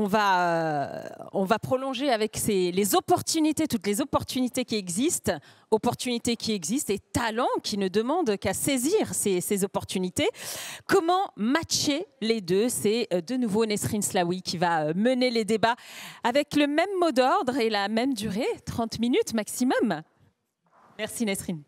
on va prolonger avec les opportunités, toutes les opportunités qui existent et talents qui ne demandent qu'à saisir ces opportunités. Comment matcher les deux? C'est de nouveau Nesrine Slaoui qui va mener les débats avec le même mot d'ordre et la même durée, 30 minutes maximum. Merci Nesrine.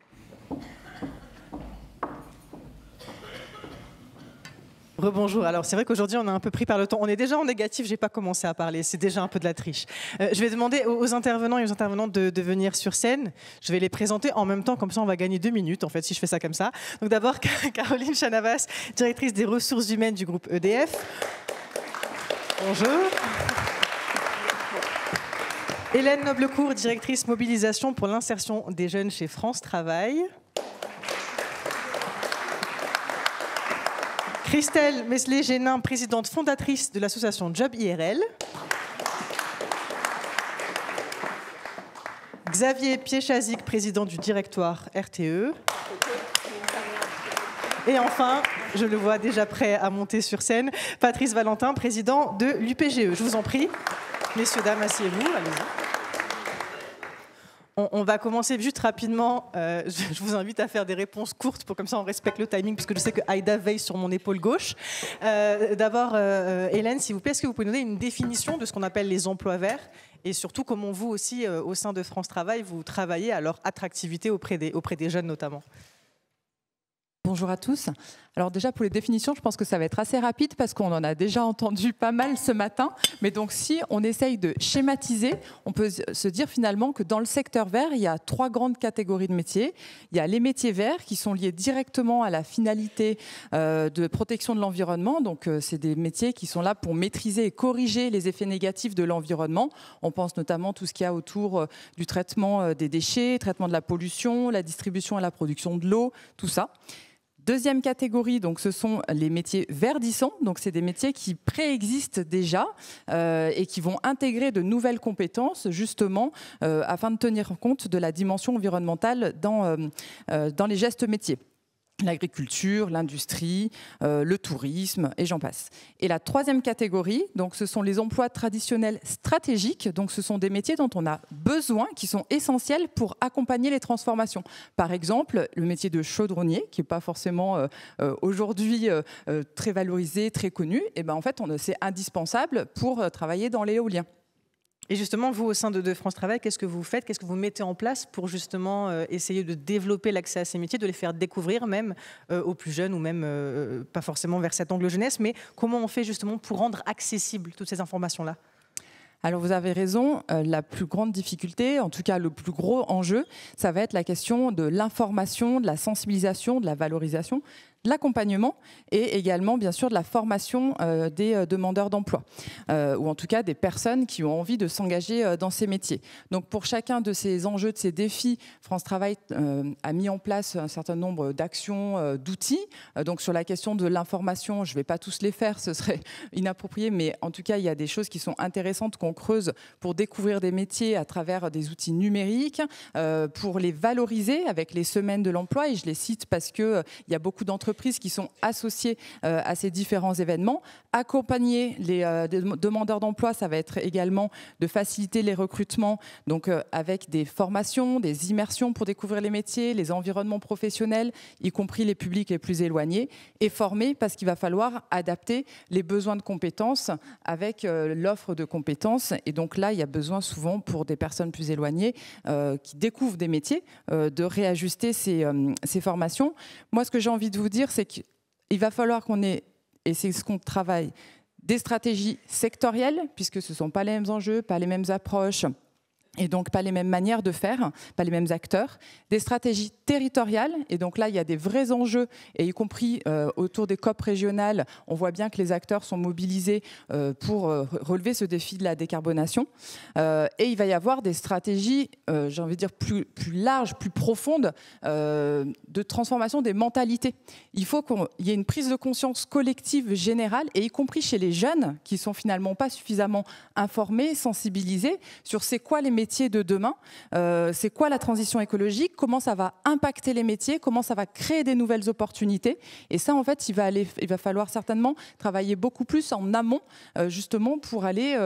Rebonjour. Alors c'est vrai qu'aujourd'hui on est un peu pris par le temps. On est déjà en négatif, j'ai pas commencé à parler, c'est déjà un peu de la triche. Je vais demander aux intervenants et aux intervenantes de venir sur scène. Je vais les présenter en même temps, comme ça on va gagner 2 minutes en fait si je fais ça comme ça. Donc d'abord Caroline Chanavas, directrice des ressources humaines du groupe EDF. Bonjour. Hélène Noblecourt, directrice mobilisation pour l'insertion des jeunes chez France Travail. Christelle Mesley-Génin, présidente fondatrice de l'association Job IRL. Xavier Piechazic, président du directoire RTE. Et enfin, je le vois déjà prêt à monter sur scène, Patrice Valentin, président de l'UPGE. Je vous en prie, messieurs, dames, asseyez-vous, allez-y. On va commencer juste rapidement. Je vous invite à faire des réponses courtes pour comme ça on respecte le timing puisque je sais que Aïda veille sur mon épaule gauche. D'abord, Hélène, s'il vous plaît, est-ce que vous pouvez nous donner une définition de ce qu'on appelle les emplois verts et surtout comment vous aussi, au sein de France Travail, vous travaillez à leur attractivité auprès des jeunes notamment? Bonjour à tous. Alors déjà pour les définitions, je pense que ça va être assez rapide parce qu'on en a déjà entendu pas mal ce matin. Mais donc si on essaye de schématiser, on peut se dire finalement que dans le secteur vert, il y a 3 grandes catégories de métiers. Il y a les métiers verts qui sont liés directement à la finalité de protection de l'environnement. Donc c'est des métiers qui sont là pour maîtriser et corriger les effets négatifs de l'environnement. On pense notamment tout ce qu'il y a autour du traitement des déchets, traitement de la pollution, la distribution et la production de l'eau, tout ça. Deuxième catégorie, donc, ce sont les métiers verdissants. Donc, c'est des métiers qui préexistent déjà et qui vont intégrer de nouvelles compétences, justement, afin de tenir compte de la dimension environnementale dans les gestes métiers. L'agriculture, l'industrie, le tourisme et j'en passe. Et la troisième catégorie, donc, ce sont les emplois traditionnels stratégiques. Donc, ce sont des métiers dont on a besoin, qui sont essentiels pour accompagner les transformations. Par exemple, le métier de chaudronnier, qui n'est pas forcément aujourd'hui très valorisé, très connu. Et ben, en fait, c'est indispensable pour travailler dans l'éolien. Et justement, vous, au sein de France Travail, qu'est-ce que vous faites? Qu'est-ce que vous mettez en place pour justement essayer de développer l'accès à ces métiers, de les faire découvrir même aux plus jeunes ou même pas forcément vers cet angle jeunesse, mais comment on fait justement pour rendre accessibles toutes ces informations-là? Alors vous avez raison, la plus grande difficulté, en tout cas le plus gros enjeu, ça va être la question de l'information, de la sensibilisation, de la valorisation, de l'accompagnement et également bien sûr de la formation des demandeurs d'emploi ou en tout cas des personnes qui ont envie de s'engager dans ces métiers. Donc pour chacun de ces enjeux, de ces défis, France Travail a mis en place un certain nombre d'actions, d'outils. Donc sur la question de l'information, je ne vais pas tous les faire, ce serait inapproprié, mais en tout cas il y a des choses qui sont intéressantes qu'on creuse pour découvrir des métiers à travers des outils numériques, pour les valoriser avec les semaines de l'emploi, et je les cite parce qu'il y a beaucoup d'entreprises qui sont associées à ces différents événements. Accompagner les demandeurs d'emploi, ça va être également de faciliter les recrutements, donc avec des formations, des immersions pour découvrir les métiers, les environnements professionnels, y compris les publics les plus éloignés, et former parce qu'il va falloir adapter les besoins de compétences avec l'offre de compétences. Et donc là, il y a besoin souvent pour des personnes plus éloignées qui découvrent des métiers de réajuster ces formations. Moi, ce que j'ai envie de vous dire, c'est qu'il va falloir qu'on ait, et c'est ce qu'on travaille, des stratégies sectorielles, puisque ce ne sont pas les mêmes enjeux, pas les mêmes approches, et donc pas les mêmes manières de faire, pas les mêmes acteurs, des stratégies territoriales, et donc là il y a des vrais enjeux, et y compris autour des COP régionales, on voit bien que les acteurs sont mobilisés pour relever ce défi de la décarbonation, et il va y avoir des stratégies, j'ai envie de dire plus larges, plus profondes, de transformation des mentalités. Il faut qu'il y ait une prise de conscience collective générale, et y compris chez les jeunes, qui sont finalement pas suffisamment informés, sensibilisés sur c'est quoi les métiers de demain. C'est quoi la transition écologique? Comment ça va impacter les métiers? Comment ça va créer des nouvelles opportunités? Et ça, en fait, il va falloir certainement travailler beaucoup plus en amont, justement, pour aller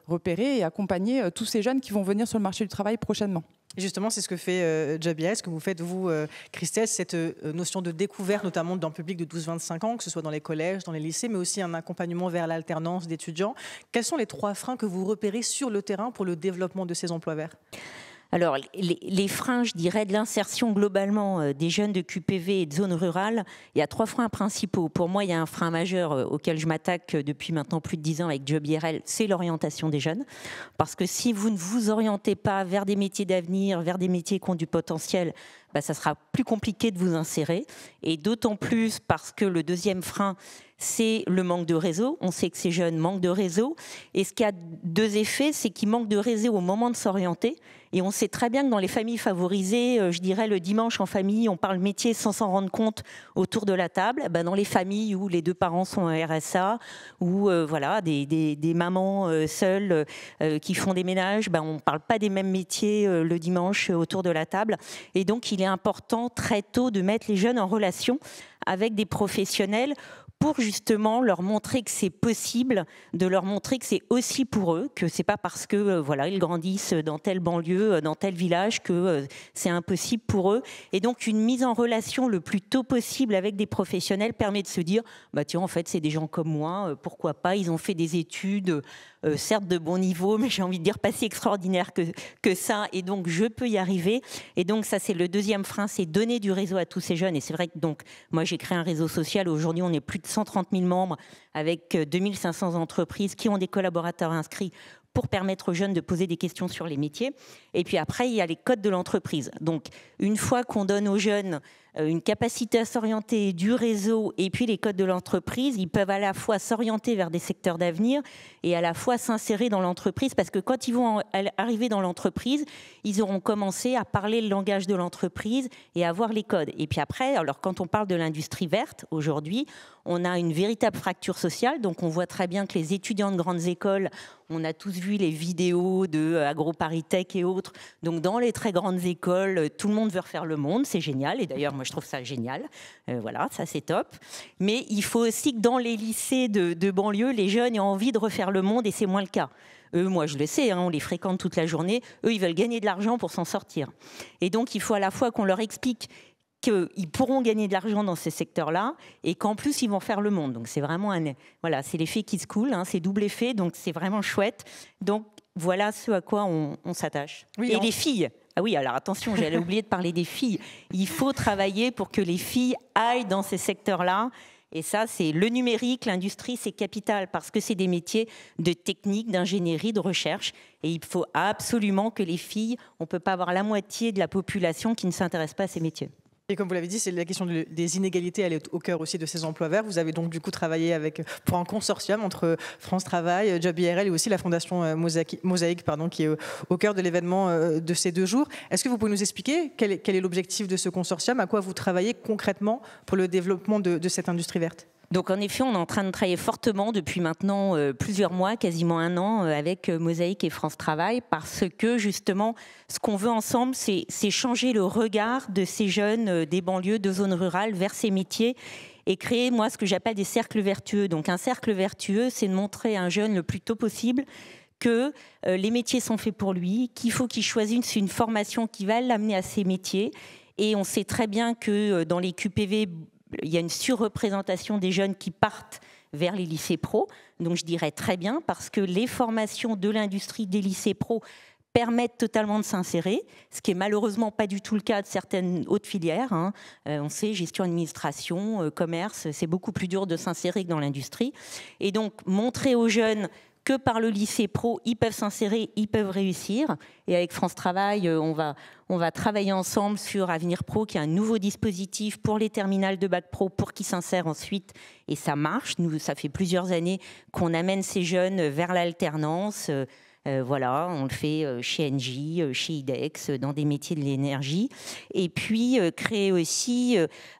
repérer et accompagner tous ces jeunes qui vont venir sur le marché du travail prochainement. Et justement, c'est ce que fait JBL, ce que vous faites, vous, Christelle, cette notion de découverte, notamment dans le public de 12-25 ans, que ce soit dans les collèges, dans les lycées, mais aussi un accompagnement vers l'alternance d'étudiants. Quels sont les 3 freins que vous repérez sur le terrain pour le développement de ces emplois verts? Alors, les freins, je dirais, de l'insertion globalement des jeunes de QPV et de zones rurales, il y a 3 freins principaux. Pour moi, il y a un frein majeur auquel je m'attaque depuis maintenant plus de 10 ans avec Job IRL, c'est l'orientation des jeunes. Parce que si vous ne vous orientez pas vers des métiers d'avenir, vers des métiers qui ont du potentiel, ça sera plus compliqué de vous insérer. Et d'autant plus parce que le deuxième frein, c'est le manque de réseau. On sait que ces jeunes manquent de réseau. Et ce qui a 2 effets, c'est qu'ils manquent de réseau au moment de s'orienter. Et on sait très bien que dans les familles favorisées, je dirais le dimanche en famille, on parle métier sans s'en rendre compte autour de la table. Dans les familles où les 2 parents sont en RSA, ou voilà, des mamans seules qui font des ménages, on ne parle pas des mêmes métiers le dimanche autour de la table. Et donc, il est important très tôt de mettre les jeunes en relation avec des professionnels pour justement leur montrer que c'est possible, de leur montrer que c'est aussi pour eux, que c'est pas parce que voilà, ils grandissent dans telle banlieue, dans tel village que c'est impossible pour eux. Et donc une mise en relation le plus tôt possible avec des professionnels permet de se dire tiens, en fait c'est des gens comme moi, pourquoi pas, ils ont fait des études certes de bon niveau, mais j'ai envie de dire pas si extraordinaire que ça, et donc je peux y arriver. Et donc ça, c'est le deuxième frein, c'est donner du réseau à tous ces jeunes. Et c'est vrai que donc moi j'ai créé un réseau social, aujourd'hui on est plus de 130 000 membres avec 2500 entreprises qui ont des collaborateurs inscrits pour permettre aux jeunes de poser des questions sur les métiers. Et puis après, il y a les codes de l'entreprise. Donc, une fois qu'on donne aux jeunes une capacité à s'orienter, du réseau, et puis les codes de l'entreprise, ils peuvent à la fois s'orienter vers des secteurs d'avenir et à la fois s'insérer dans l'entreprise, parce que quand ils vont arriver dans l'entreprise, ils auront commencé à parler le langage de l'entreprise et à voir les codes. Et puis après, alors quand on parle de l'industrie verte, aujourd'hui, on a une véritable fracture sociale. Donc on voit très bien que les étudiants de grandes écoles, on a tous vu les vidéos de AgroParisTech et autres. Donc dans les très grandes écoles, tout le monde veut refaire le monde, c'est génial. Et d'ailleurs, moi je trouve ça génial. Voilà, ça c'est top. Mais il faut aussi que dans les lycées de banlieue, les jeunes aient envie de refaire le monde, et c'est moins le cas. Eux, moi je le sais, on les fréquente toute la journée. Eux, ils veulent gagner de l'argent pour s'en sortir. Et donc il faut à la fois qu'on leur explique qu'ils pourront gagner de l'argent dans ces secteurs-là et qu'en plus, ils vont faire le monde. Donc, c'est vraiment voilà, c'est l'effet Kids School, c'est double effet, donc c'est vraiment chouette. Donc, voilà ce à quoi on s'attache. Oui, et les filles. Ah oui, alors attention, j'allais oublier de parler des filles. Il faut travailler pour que les filles aillent dans ces secteurs-là. Et ça, c'est le numérique, l'industrie, c'est capital parce que c'est des métiers de technique, d'ingénierie, de recherche. Et il faut absolument que les filles, on ne peut pas avoir la moitié de la population qui ne s'intéresse pas à ces métiers. Et comme vous l'avez dit, c'est la question des inégalités, elle est au cœur aussi de ces emplois verts. Vous avez donc du coup travaillé pour un consortium entre France Travail, Job IRL et aussi la fondation Mosaïque, qui est au cœur de l'événement de ces 2 jours. Est-ce que vous pouvez nous expliquer quel est l'objectif de ce consortium? À quoi vous travaillez concrètement pour le développement de cette industrie verte? Donc en effet, on est en train de travailler fortement depuis maintenant plusieurs mois, quasiment 1 an, avec Mosaïque et France Travail, parce que justement, ce qu'on veut ensemble, c'est changer le regard de ces jeunes des banlieues, de zones rurales, vers ces métiers et créer, moi, ce que j'appelle des cercles vertueux. Donc un cercle vertueux, c'est de montrer à un jeune le plus tôt possible que les métiers sont faits pour lui, qu'il faut qu'il choisisse une formation qui va l'amener à ces métiers. Et on sait très bien que dans les QPV, il y a une surreprésentation des jeunes qui partent vers les lycées pro. Donc je dirais très bien, parce que les formations de l'industrie des lycées pro permettent totalement de s'insérer, ce qui est malheureusement pas du tout le cas de certaines autres filières. On sait, gestion, administration, commerce, c'est beaucoup plus dur de s'insérer que dans l'industrie. Et donc montrer aux jeunes que par le lycée pro, ils peuvent s'insérer, ils peuvent réussir. Et avec France Travail, on va travailler ensemble sur Avenir Pro, qui est un nouveau dispositif pour les terminales de bac pro, pour qu'ils s'insèrent ensuite. Et ça marche. Nous, ça fait plusieurs années qu'on amène ces jeunes vers l'alternance, Voilà, on le fait chez Engie, chez IDEX, dans des métiers de l'énergie. Et puis, créer aussi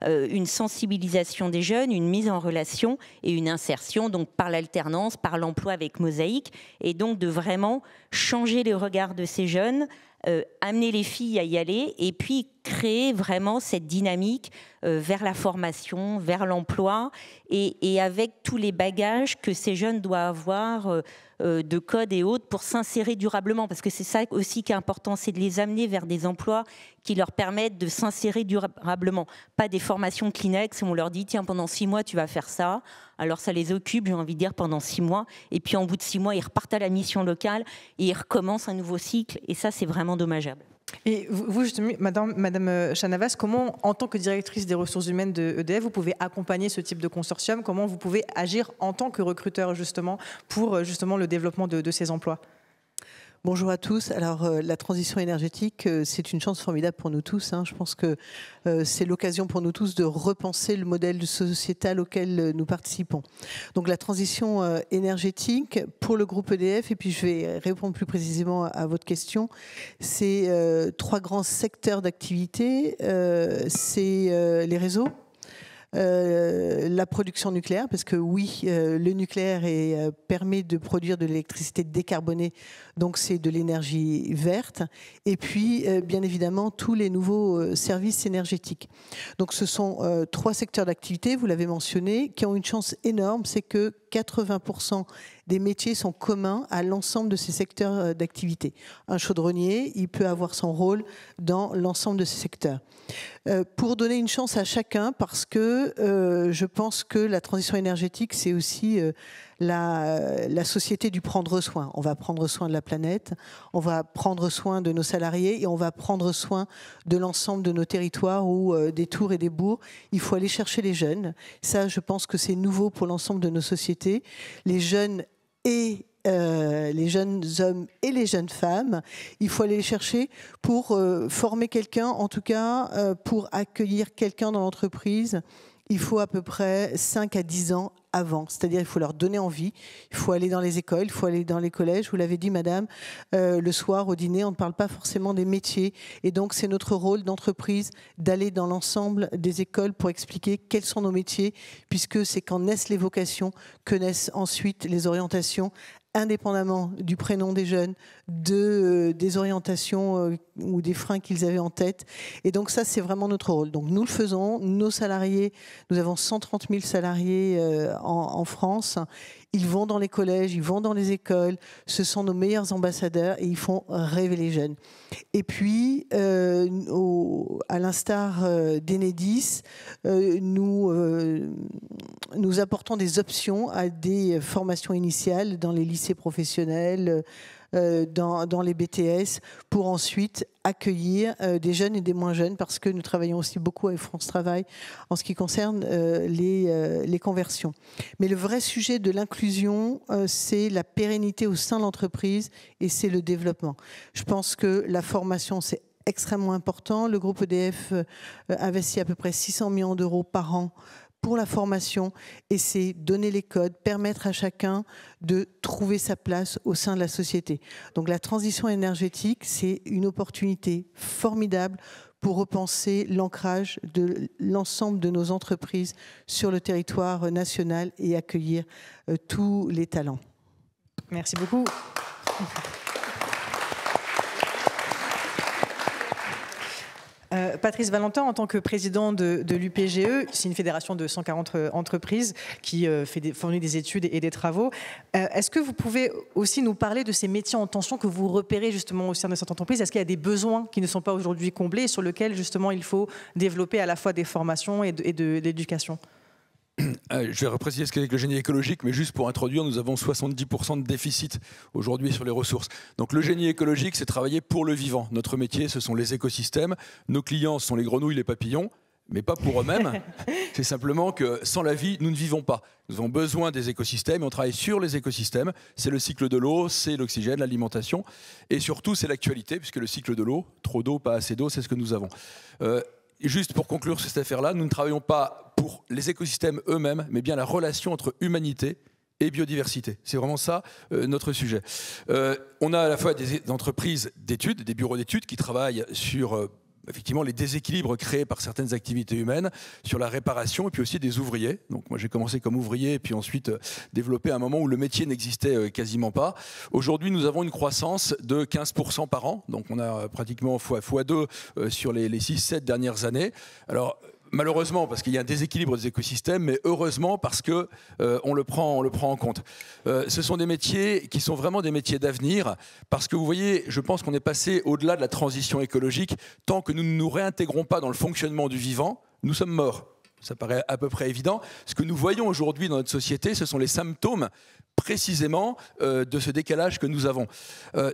une sensibilisation des jeunes, une mise en relation et une insertion, donc par l'alternance, par l'emploi avec Mosaïque, et donc de vraiment changer le regard de ces jeunes, amener les filles à y aller, et puis créer vraiment cette dynamique vers la formation, vers l'emploi, et avec tous les bagages que ces jeunes doivent avoir de code et autres pour s'insérer durablement, parce que c'est ça aussi qui est important, c'est de les amener vers des emplois qui leur permettent de s'insérer durablement. Pas des formations Kleenex où on leur dit tiens, pendant 6 mois tu vas faire ça, alors ça les occupe, j'ai envie de dire, pendant 6 mois, et puis en bout de 6 mois ils repartent à la mission locale et ils recommencent un nouveau cycle, et ça c'est vraiment dommageable. Et vous, justement, Madame Chanavas, comment, en tant que directrice des ressources humaines de EDF, vous pouvez accompagner ce type de consortium? Comment vous pouvez agir en tant que recruteur, justement, pour justement le développement de ces emplois? Bonjour à tous. Alors, la transition énergétique, c'est une chance formidable pour nous tous. Je pense que c'est l'occasion pour nous tous de repenser le modèle sociétal auquel nous participons. Donc, la transition énergétique pour le groupe EDF, et puis je vais répondre plus précisément à votre question, c'est 3 grands secteurs d'activité. C'est les réseaux, la production nucléaire, parce que oui, le nucléaire permet de produire de l'électricité décarbonée, donc c'est de l'énergie verte, et puis bien évidemment tous les nouveaux services énergétiques. Donc ce sont 3 secteurs d'activité, vous l'avez mentionné, qui ont une chance énorme, c'est que 80% des métiers sont communs à l'ensemble de ces secteurs d'activité. Un chaudronnier, il peut avoir son rôle dans l'ensemble de ces secteurs. Pour donner une chance à chacun, parce que je pense que la transition énergétique, c'est aussi la société du prendre soin. On va prendre soin de la planète, on va prendre soin de nos salariés et on va prendre soin de l'ensemble de nos territoires ou des tours et des bourgs. Il faut aller chercher les jeunes. Ça, je pense que c'est nouveau pour l'ensemble de nos sociétés. Les jeunes et les jeunes hommes et les jeunes femmes, il faut aller les chercher pour former quelqu'un, en tout cas pour accueillir quelqu'un dans l'entreprise. Il faut à peu près 5 à 10 ans avant, c'est-à-dire il faut leur donner envie, il faut aller dans les écoles, il faut aller dans les collèges. Vous l'avez dit, madame, le soir au dîner, on ne parle pas forcément des métiers, et donc c'est notre rôle d'entreprise d'aller dans l'ensemble des écoles pour expliquer quels sont nos métiers, puisque c'est quand naissent les vocations que naissent ensuite les orientations, indépendamment du prénom des jeunes, des orientations ou des freins qu'ils avaient en tête. Et donc ça, c'est vraiment notre rôle. Donc nous le faisons, nos salariés, nous avons 130 000 salariés en France. Ils vont dans les collèges, ils vont dans les écoles, ce sont nos meilleurs ambassadeurs et ils font rêver les jeunes. Et puis, à l'instar d'Enedis, nous apportons des options à des formations initiales dans les lycées professionnels, dans les BTS, pour ensuite accueillir des jeunes et des moins jeunes, parce que nous travaillons aussi beaucoup avec France Travail en ce qui concerne les conversions. Mais le vrai sujet de l'inclusion, c'est la pérennité au sein de l'entreprise et c'est le développement. Je pense que la formation, c'est extrêmement important. Le groupe EDF investit à peu près 600 millions d'euros par an pour la formation, et c'est donner les codes, permettre à chacun de trouver sa place au sein de la société. Donc la transition énergétique, c'est une opportunité formidable pour repenser l'ancrage de l'ensemble de nos entreprises sur le territoire national et accueillir tous les talents. Merci beaucoup. Patrice Valentin, en tant que président de l'UPGE, c'est une fédération de 140 entreprises qui fournit des études et des travaux. Est-ce que vous pouvez aussi nous parler de ces métiers en tension que vous repérez justement au sein de cette entreprise? Est-ce qu'il y a des besoins qui ne sont pas aujourd'hui comblés et sur lesquels justement il faut développer à la fois des formations et de l'éducation? Je vais repréciser ce qu'est le génie écologique, mais juste pour introduire, nous avons 70% de déficit aujourd'hui sur les ressources. Donc le génie écologique, c'est travailler pour le vivant. Notre métier, ce sont les écosystèmes. Nos clients, ce sont les grenouilles, les papillons, mais pas pour eux-mêmes. C'est simplement que sans la vie, nous ne vivons pas. Nous avons besoin des écosystèmes et on travaille sur les écosystèmes. C'est le cycle de l'eau, c'est l'oxygène, l'alimentation. Et surtout, c'est l'actualité, puisque le cycle de l'eau, trop d'eau, pas assez d'eau, c'est ce que nous avons. Juste pour conclure sur cette affaire-là, nous ne travaillons pas pour les écosystèmes eux-mêmes, mais bien la relation entre humanité et biodiversité. C'est vraiment ça notre sujet. On a à la fois des entreprises d'études, des bureaux d'études qui travaillent sur effectivement les déséquilibres créés par certaines activités humaines, sur la réparation, et puis aussi des ouvriers. Donc moi j'ai commencé comme ouvrier et puis ensuite développé à un moment où le métier n'existait quasiment pas. Aujourd'hui nous avons une croissance de 15% par an, donc on a pratiquement x2 sur les 6-7 dernières années. Alors malheureusement, parce qu'il y a un déséquilibre des écosystèmes, mais heureusement parce que on le prend en compte. Ce sont des métiers qui sont vraiment des métiers d'avenir, parce que vous voyez, je pense qu'on est passé au-delà de la transition écologique. Tant que nous ne nous réintégrons pas dans le fonctionnement du vivant, nous sommes morts. Ça paraît à peu près évident. Ce que nous voyons aujourd'hui dans notre société, ce sont les symptômes précisément de ce décalage que nous avons.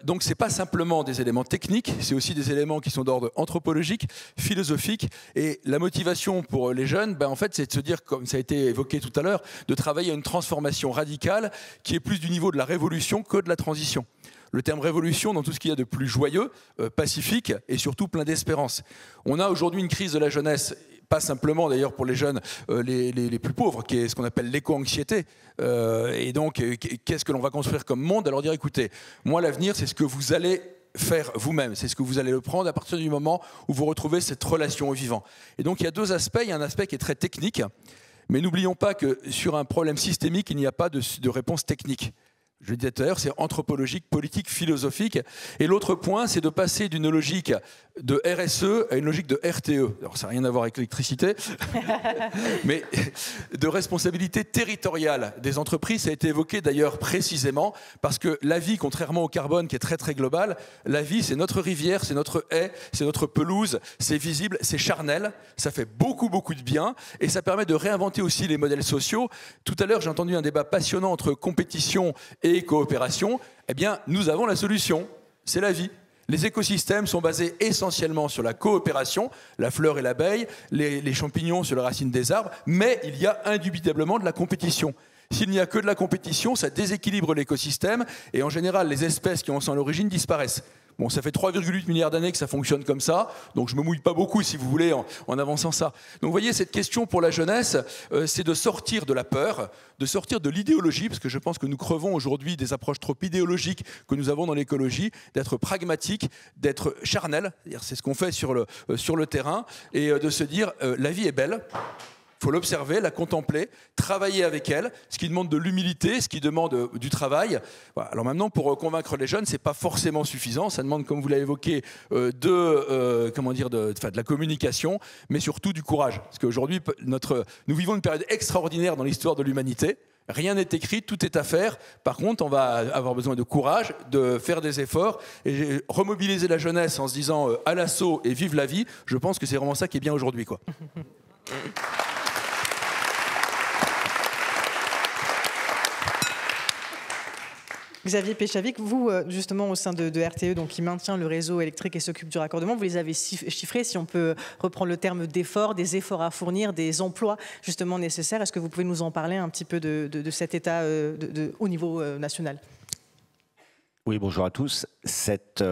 Donc ce n'est pas simplement des éléments techniques, c'est aussi des éléments qui sont d'ordre anthropologique, philosophique, et la motivation pour les jeunes, en fait, c'est de se dire, comme ça a été évoqué tout à l'heure, de travailler à une transformation radicale qui est plus du niveau de la révolution que de la transition. Le terme révolution dans tout ce qu'il y a de plus joyeux, pacifique et surtout plein d'espérance. On a aujourd'hui une crise de la jeunesse, pas simplement d'ailleurs pour les jeunes les plus pauvres, qui est ce qu'on appelle l'éco-anxiété. Et donc, qu'est-ce que l'on va construire comme monde? Alors dire, écoutez, moi l'avenir c'est ce que vous allez faire vous-même, c'est ce que vous allez le prendre à partir du moment où vous retrouvez cette relation au vivant. Et donc il y a deux aspects, il y a un aspect qui est très technique, mais n'oublions pas que sur un problème systémique, il n'y a pas de réponse technique. Je le disais tout à l'heure, c'est anthropologique, politique, philosophique. Et l'autre point, c'est de passer d'une logique de RSE à une logique de RTE. Alors ça n'a rien à voir avec l'électricité, mais de responsabilité territoriale des entreprises. Ça a été évoqué d'ailleurs précisément parce que la vie, contrairement au carbone qui est très très global, la vie c'est notre rivière, c'est notre haie, c'est notre pelouse, c'est visible, c'est charnel, ça fait beaucoup beaucoup de bien et ça permet de réinventer aussi les modèles sociaux. Tout à l'heure j'ai entendu un débat passionnant entre compétition et coopération. Eh bien nous avons la solution, c'est la vie. Les écosystèmes sont basés essentiellement sur la coopération, la fleur et l'abeille, les champignons sur les racines des arbres, mais il y a indubitablement de la compétition. S'il n'y a que de la compétition, ça déséquilibre l'écosystème et en général, les espèces qui en sont à l'origine disparaissent. Bon, ça fait 3,8 milliards d'années que ça fonctionne comme ça, donc je ne me mouille pas beaucoup, si vous voulez, en avançant ça. Donc vous voyez, cette question pour la jeunesse, c'est de sortir de la peur, de sortir de l'idéologie, parce que je pense que nous crevons aujourd'hui des approches trop idéologiques que nous avons dans l'écologie, d'être pragmatique, d'être charnel, c'est ce qu'on fait sur le terrain, et de se dire, la vie est belle. Il faut l'observer, la contempler, travailler avec elle, ce qui demande de l'humilité, ce qui demande du travail. Voilà. Alors maintenant, pour convaincre les jeunes, ce n'est pas forcément suffisant. Ça demande, comme vous l'avez évoqué, de la communication, mais surtout du courage. Parce qu'aujourd'hui, nous vivons une période extraordinaire dans l'histoire de l'humanité. Rien n'est écrit, tout est à faire. Par contre, on va avoir besoin de courage, de faire des efforts et remobiliser la jeunesse en se disant à l'assaut et vive la vie. Je pense que c'est vraiment ça qui est bien aujourd'hui, quoi. Xavier Péchavic, vous, justement, au sein de RTE, donc, qui maintient le réseau électrique et s'occupe du raccordement, vous les avez chiffrés, si on peut reprendre le terme d'efforts, des efforts à fournir, des emplois justement nécessaires. Est-ce que vous pouvez nous en parler un petit peu de cet état au niveau national ? Oui, bonjour à tous. Cette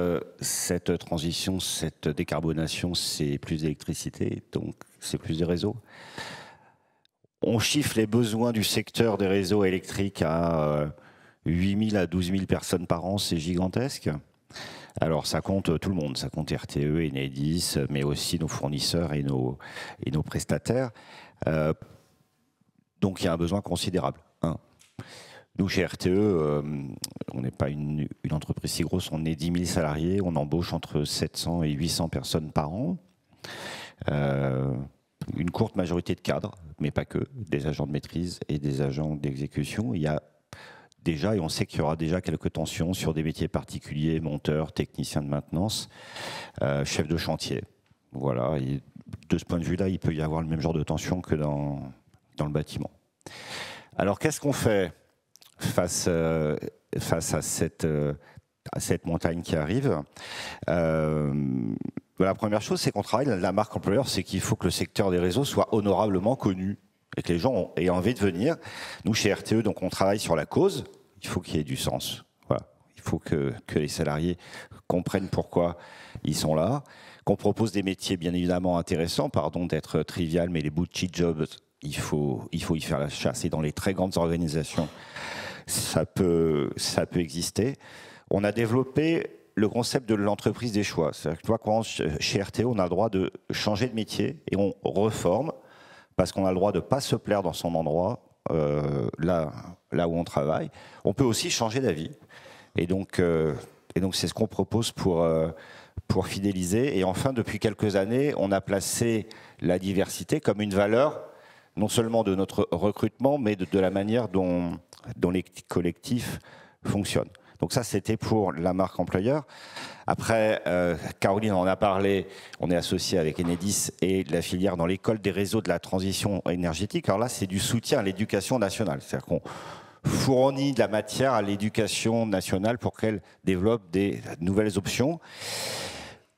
transition, cette décarbonation, c'est plus d'électricité, donc c'est plus de réseaux. On chiffre les besoins du secteur des réseaux électriques à 8 000 à 12 000 personnes par an, c'est gigantesque. Alors ça compte tout le monde, ça compte RTE, Enedis, mais aussi nos fournisseurs et nos prestataires. Donc il y a un besoin considérable. Nous, chez RTE, on n'est pas une entreprise si grosse, on est 10 000 salariés, on embauche entre 700 et 800 personnes par an. Une courte majorité de cadres, mais pas que, des agents de maîtrise et des agents d'exécution. Il y a déjà, et on sait qu'il y aura déjà quelques tensions sur des métiers particuliers, monteurs, techniciens de maintenance, chefs de chantier. Voilà, et de ce point de vue-là, il peut y avoir le même genre de tension que dans le bâtiment. Alors, qu'est-ce qu'on fait face à cette montagne qui arrive? La première chose, c'est qu'on travaille, la marque employeur, c'est qu'il faut que le secteur des réseaux soit honorablement connu et que les gens aient envie de venir. Nous, chez RTE, donc, on travaille sur la cause. Il faut qu'il y ait du sens. Voilà. Il faut que les salariés comprennent pourquoi ils sont là, qu'on propose des métiers bien évidemment intéressants, pardon d'être trivial, mais les bullshit jobs, il faut y faire la chasse. Et dans les très grandes organisations, ça peut exister. On a développé le concept de l'entreprise des choix. C'est-à-dire que toi, quand chez RTE, on a le droit de changer de métier et on reforme parce qu'on a le droit de ne pas se plaire dans son endroit, là où on travaille. On peut aussi changer d'avis. Et donc c'est ce qu'on propose pour fidéliser. Et enfin, depuis quelques années, on a placé la diversité comme une valeur, non seulement de notre recrutement, mais de la manière dont les collectifs fonctionnent. Donc ça, c'était pour la marque employeur. Après, Caroline en a parlé, on est associé avec Enedis et la filière dans l'école des réseaux de la transition énergétique. Alors là, c'est du soutien à l'éducation nationale. C'est-à-dire qu'on fournit de la matière à l'éducation nationale pour qu'elle développe des nouvelles options.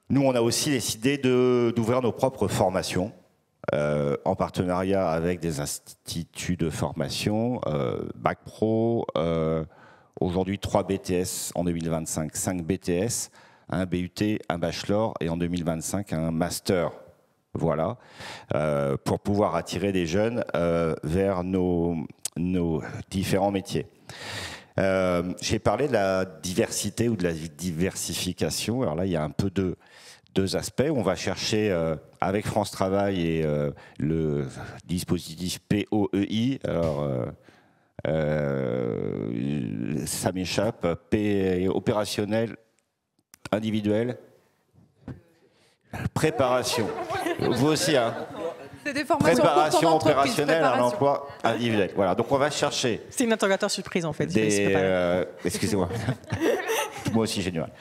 Nous, on a aussi décidé d'ouvrir nos propres formations en partenariat avec des instituts de formation, Bac Pro, aujourd'hui 3 BTS en 2025, 5 BTS, un BUT, un bachelor et en 2025 un master. Voilà, pour pouvoir attirer des jeunes vers nos différents métiers. J'ai parlé de la diversité ou de la diversification. Alors là, il y a un peu deux aspects. On va chercher avec France Travail et le dispositif POEI. Alors, ça m'échappe. Opérationnel, individuel, préparation. Vous aussi, hein. C'est des formations préparation opérationnelle à l'emploi individuel. Voilà, donc on va chercher. C'est une interrogateur surprise en fait. Excusez-moi. Moi aussi j'ai du mal.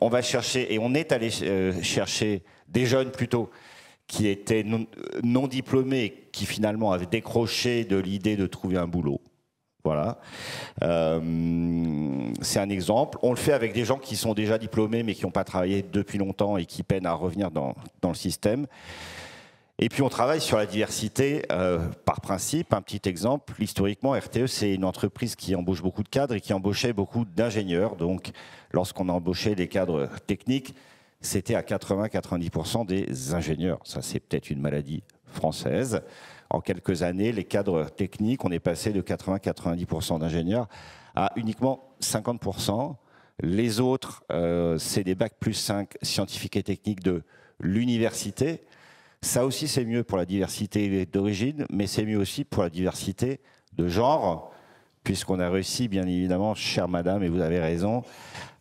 On va chercher, et on est allé chercher des jeunes plutôt qui étaient non diplômés, qui finalement avaient décroché de l'idée de trouver un boulot. Voilà. C'est un exemple. On le fait avec des gens qui sont déjà diplômés mais qui n'ont pas travaillé depuis longtemps et qui peinent à revenir dans le système. Et puis on travaille sur la diversité par principe. Un petit exemple, historiquement, RTE, c'est une entreprise qui embauche beaucoup de cadres et qui embauchait beaucoup d'ingénieurs. Donc lorsqu'on a embauché des cadres techniques, c'était à 80-90% des ingénieurs. Ça, c'est peut-être une maladie française. En quelques années, les cadres techniques, on est passé de 80-90% d'ingénieurs à uniquement 50%. Les autres, c'est des bac plus 5 scientifiques et techniques de l'université. Ça aussi, c'est mieux pour la diversité d'origine, mais c'est mieux aussi pour la diversité de genre, puisqu'on a réussi, bien évidemment, chère madame, et vous avez raison,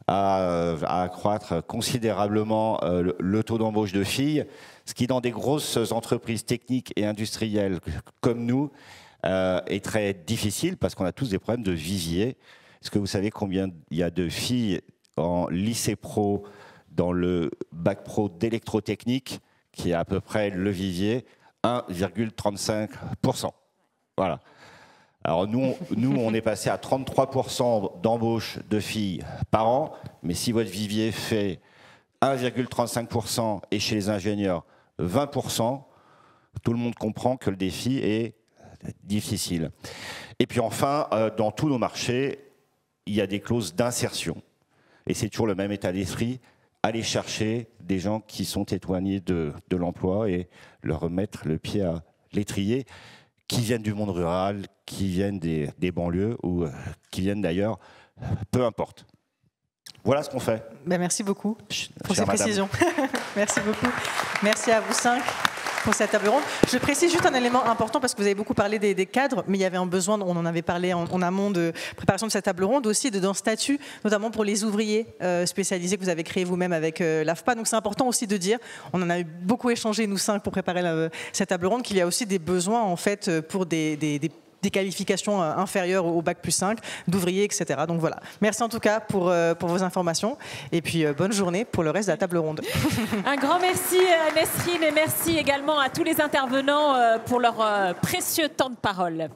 à accroître considérablement le taux d'embauche de filles, ce qui, dans des grosses entreprises techniques et industrielles comme nous, est très difficile, parce qu'on a tous des problèmes de vivier. Est-ce que vous savez combien il y a de filles en lycée pro, dans le bac pro d'électrotechnique, qui est à peu près le vivier, 1,35%. Voilà. Alors nous, on est passé à 33% d'embauche de filles par an, mais si votre vivier fait 1,35% et chez les ingénieurs 20%, tout le monde comprend que le défi est difficile. Et puis enfin, dans tous nos marchés, il y a des clauses d'insertion. Et c'est toujours le même état d'esprit, aller chercher des gens qui sont éloignés de l'emploi et leur remettre le pied à l'étrier, qui viennent du monde rural, qui viennent des banlieues ou qui viennent d'ailleurs, peu importe. Voilà ce qu'on fait. Ben, merci beaucoup pour ces précisions. Merci beaucoup. Merci à vous 5 pour cette table ronde. Je précise juste un élément important parce que vous avez beaucoup parlé des cadres, mais il y avait un besoin, on en avait parlé en amont de préparation de cette table ronde aussi, d'un statut, notamment pour les ouvriers spécialisés que vous avez créé vous-même avec l'AFPA. Donc c'est important aussi de dire, on en a eu beaucoup échangé nous 5 pour préparer cette table ronde, qu'il y a aussi des besoins en fait pour des qualifications inférieures au bac plus 5, d'ouvriers, etc. Donc voilà. Merci en tout cas pour vos informations. Et puis bonne journée pour le reste de la table ronde. Un grand merci à Nesrine et merci également à tous les intervenants pour leur précieux temps de parole.